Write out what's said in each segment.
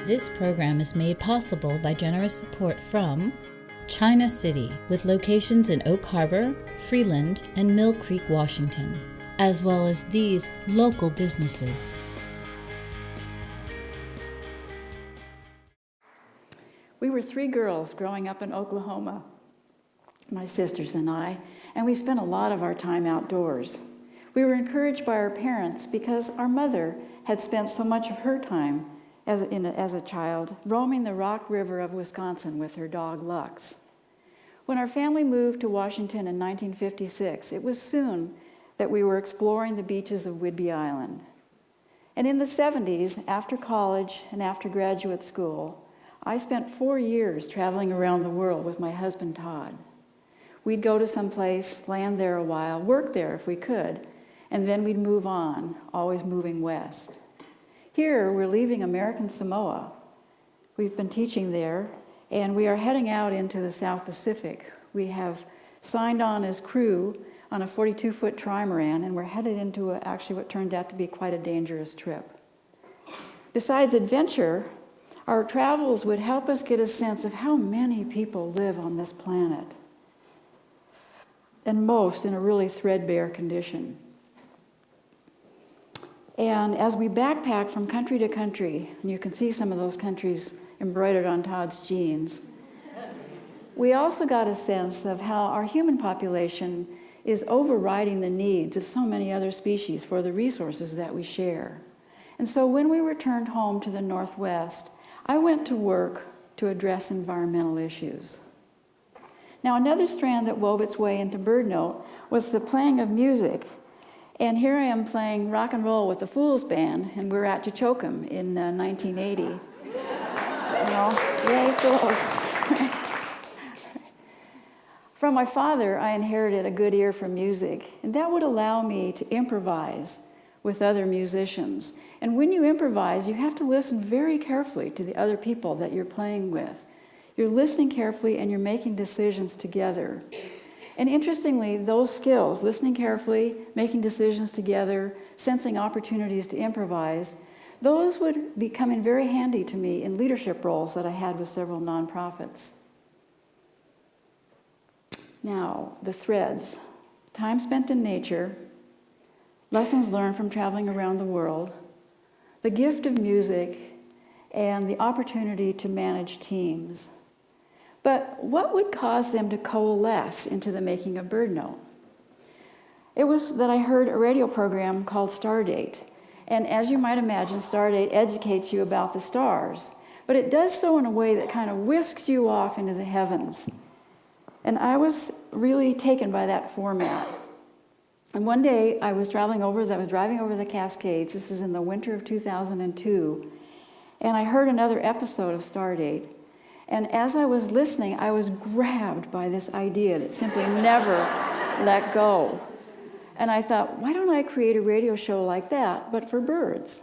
This program is made possible by generous support from China City, with locations in Oak Harbor, Freeland, and Mill Creek, Washington, as well as these local businesses. We were 3 girls growing up in Oklahoma, my sisters and I, and we spent a lot of our time outdoors. We were encouraged by our parents because our mother had spent so much of her time as a child roaming the Rock River of Wisconsin with her dog Lux. When our family moved to Washington in 1956, it was soon that we were exploring the beaches of Whidbey Island. And in the 70s, after college and after graduate school, I spent 4 years traveling around the world with my husband, Todd. We'd go to some place, land there a while, work there if we could, and then we'd move on, always moving west. Here, we're leaving American Samoa. We've been teaching there, and we are heading out into the South Pacific. We have signed on as crew on a 42-foot trimaran, and we're headed into actually what turned out to be quite a dangerous trip. Besides adventure, our travels would help us get a sense of how many people live on this planet, and most in a really threadbare condition. And as we backpack from country to country, and you can see some of those countries embroidered on Todd's jeans, we also got a sense of how our human population is overriding the needs of so many other species for the resources that we share. And so when we returned home to the Northwest, I went to work to address environmental issues. Now, another strand that wove its way into BirdNote was the playing of music. And here I am playing rock and roll with the Fools Band, and we're at Chochokum in 1980. Yay, Fools. From my father, I inherited a good ear for music, and that would allow me to improvise with other musicians. And when you improvise, you have to listen very carefully to the other people that you're playing with. You're listening carefully and you're making decisions together. And interestingly, those skills, listening carefully, making decisions together, sensing opportunities to improvise, those would be coming very handy to me in leadership roles that I had with several nonprofits. Now, the threads: time spent in nature, lessons learned from traveling around the world, the gift of music, and the opportunity to manage teams. But what would cause them to coalesce into the making of BirdNote? It was that I heard a radio program called Stardate. And as you might imagine, Stardate educates you about the stars. But it does so in a way that kind of whisks you off into the heavens. And I was really taken by that format. And one day I was driving over the Cascades. This is in the winter of 2002. And I heard another episode of Stardate. And as I was listening, I was grabbed by this idea that simply never let go. And I thought, why don't I create a radio show like that, but for birds?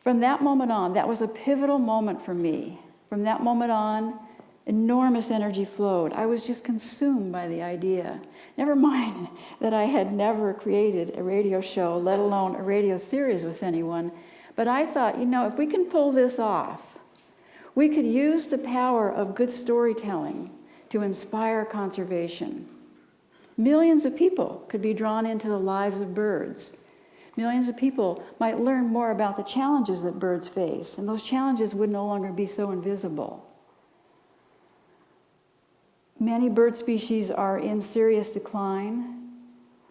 From that moment on, that was a pivotal moment for me. From that moment on, enormous energy flowed. I was just consumed by the idea. Never mind that I had never created a radio show, let alone a radio series with anyone. But I thought, if we can pull this off, we could use the power of good storytelling to inspire conservation. Millions of people could be drawn into the lives of birds. Millions of people might learn more about the challenges that birds face, and those challenges would no longer be so invisible. Many bird species are in serious decline,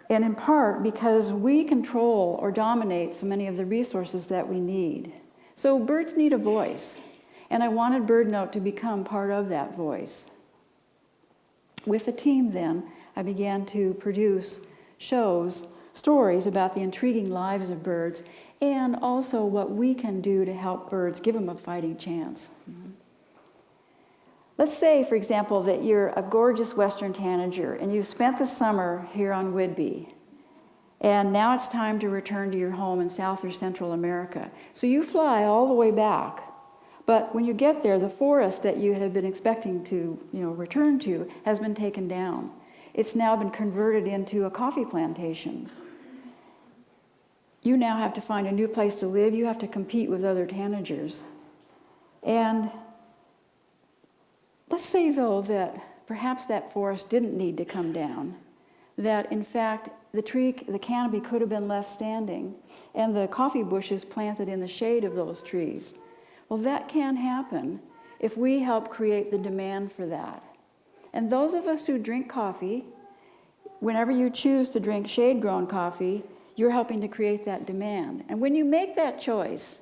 and in part because we control or dominate so many of the resources that we need. So birds need a voice. And I wanted BirdNote to become part of that voice. With a team then, I began to produce stories about the intriguing lives of birds, and also what we can do to help birds, give them a fighting chance. Let's say, for example, that you're a gorgeous western tanager, and you've spent the summer here on Whidbey, and now it's time to return to your home in South or Central America. So you fly all the way back. But when you get there, the forest that you had been expecting to, return to has been taken down. It's now been converted into a coffee plantation. You now have to find a new place to live. You have to compete with other tanagers. And let's say, though, that perhaps that forest didn't need to come down, that in fact the canopy could have been left standing and the coffee bushes planted in the shade of those trees. Well, that can happen if we help create the demand for that. And those of us who drink coffee, whenever you choose to drink shade-grown coffee, you're helping to create that demand. And when you make that choice,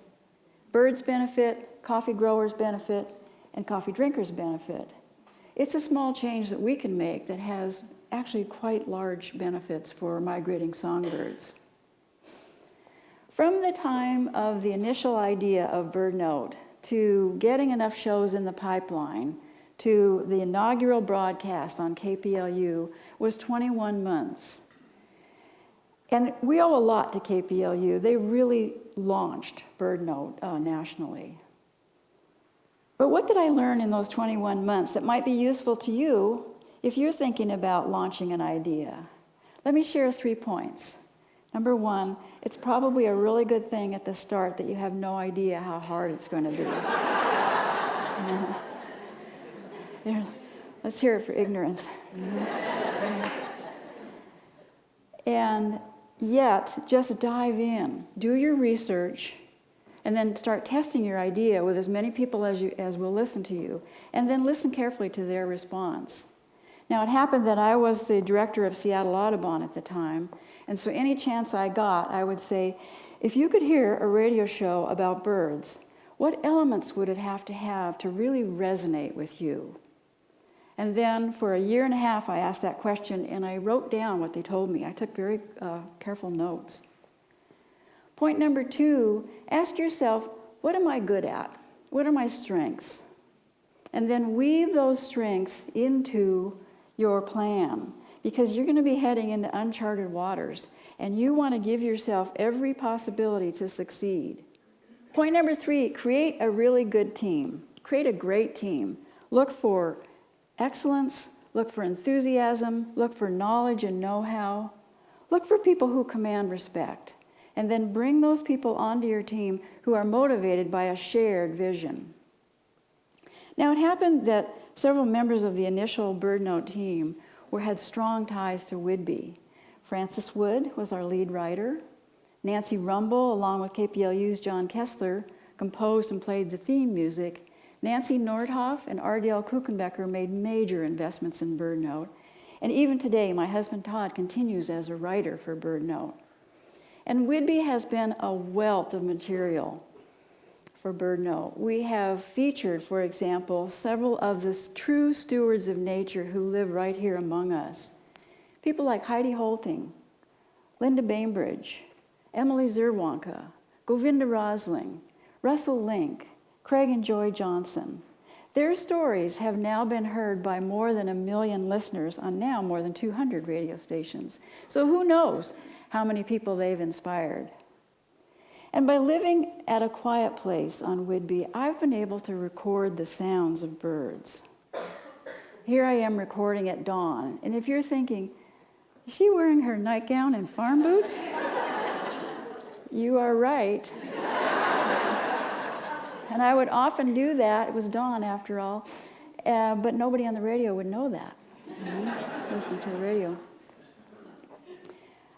birds benefit, coffee growers benefit, and coffee drinkers benefit. It's a small change that we can make that has actually quite large benefits for migrating songbirds. From the time of the initial idea of BirdNote to getting enough shows in the pipeline to the inaugural broadcast on KPLU was 21 months. And we owe a lot to KPLU. They really launched BirdNote nationally. But what did I learn in those 21 months that might be useful to you if you're thinking about launching an idea? Let me share 3 points. Number 1, it's probably a really good thing at the start that you have no idea how hard it's going to be. Let's hear it for ignorance. And yet, just dive in, do your research, and then start testing your idea with as many people as will listen to you, and then listen carefully to their response. Now, it happened that I was the director of Seattle Audubon at the time, and so any chance I got, I would say, if you could hear a radio show about birds, what elements would it have to really resonate with you? And then for a year and a half, I asked that question, and I wrote down what they told me. I took very careful notes. Point number 2, ask yourself, what am I good at? What are my strengths? And then weave those strengths into your plan, because you're going to be heading into uncharted waters, and you want to give yourself every possibility to succeed. Point number 3, create a really good team. Create a great team. Look for excellence, look for enthusiasm, look for knowledge and know-how. Look for people who command respect. And then bring those people onto your team who are motivated by a shared vision. Now, it happened that several members of the initial BirdNote team had strong ties to Whidbey. Frances Wood was our lead writer. Nancy Rumble, along with KPLU's John Kessler, composed and played the theme music. Nancy Nordhoff and Ardell Kuchenbecker made major investments in BirdNote. And even today, my husband Todd continues as a writer for BirdNote. And Whidbey has been a wealth of material for BirdNote. We have featured, for example, several of the true stewards of nature who live right here among us. People like Heidi Holting, Linda Bainbridge, Emily Zerwanka, Govinda Rosling, Russell Link, Craig and Joy Johnson. Their stories have now been heard by more than 1 million listeners on now more than 200 radio stations. So who knows how many people they've inspired. And by living at a quiet place on Whidbey, I've been able to record the sounds of birds. Here I am recording at dawn, and if you're thinking, is she wearing her nightgown and farm boots? You are right. And I would often do that. It was dawn, after all. But nobody on the radio would know that, listening to the radio.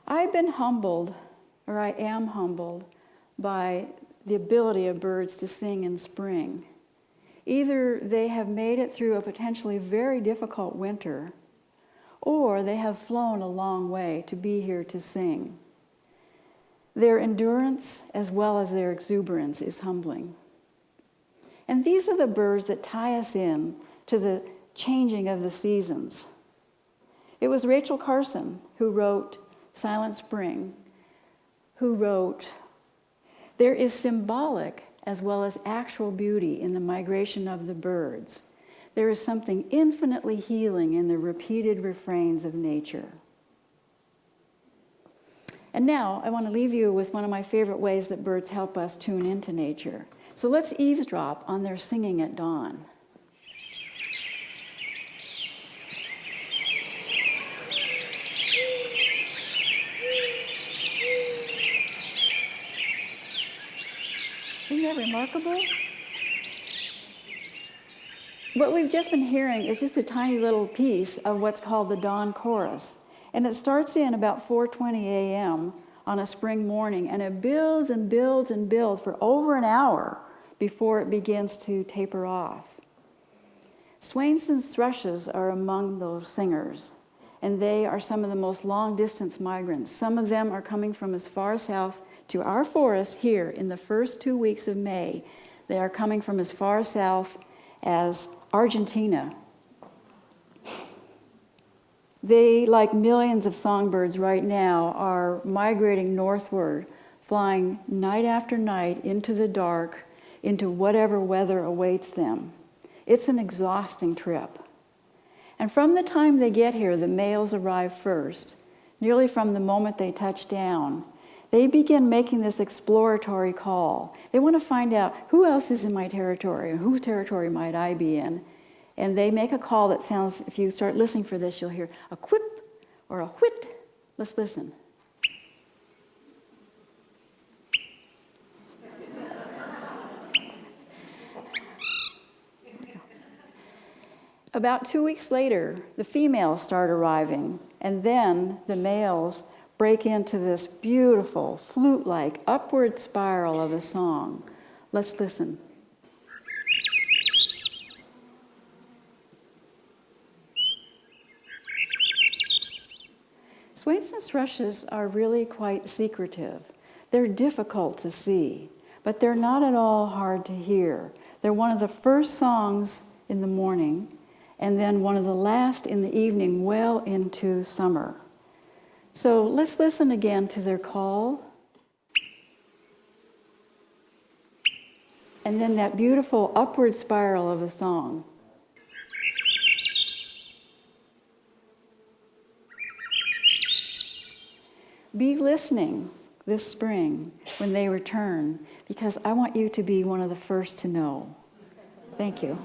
I've been humbled, or I am humbled, by the ability of birds to sing in spring. Either they have made it through a potentially very difficult winter, or they have flown a long way to be here to sing. Their endurance, as well as their exuberance, is humbling. And these are the birds that tie us in to the changing of the seasons. It was Rachel Carson who wrote Silent Spring, who wrote, "There is symbolic as well as actual beauty in the migration of the birds. There is something infinitely healing in the repeated refrains of nature." And now I want to leave you with one of my favorite ways that birds help us tune into nature. So let's eavesdrop on their singing at dawn. Isn't that remarkable? What we've just been hearing is just a tiny little piece of what's called the dawn chorus. And it starts in about 4:20 a.m. on a spring morning, and it builds and builds and builds for over an hour before it begins to taper off. Swainson's thrushes are among those singers, and they are some of the most long-distance migrants. Some of them are coming from as far south to our forest here in the first 2 weeks of May. They are coming from as far south as Argentina. They, like millions of songbirds right now, are migrating northward, flying night after night into the dark, into whatever weather awaits them. It's an exhausting trip. And from the time they get here, the males arrive first. Nearly from the moment they touch down, they begin making this exploratory call. They want to find out who else is in my territory, and whose territory might I be in. And they make a call that sounds, if you start listening for this, you'll hear a quip or a whit. Let's listen. About 2 weeks later, the females start arriving, and then the males break into this beautiful, flute-like upward spiral of a song. Let's listen. Swainson's thrushes are really quite secretive. They're difficult to see, but they're not at all hard to hear. They're one of the first songs in the morning, and then one of the last in the evening, well into summer. So let's listen again to their call. And then that beautiful upward spiral of a song. Be listening this spring when they return, because I want you to be one of the first to know. Thank you.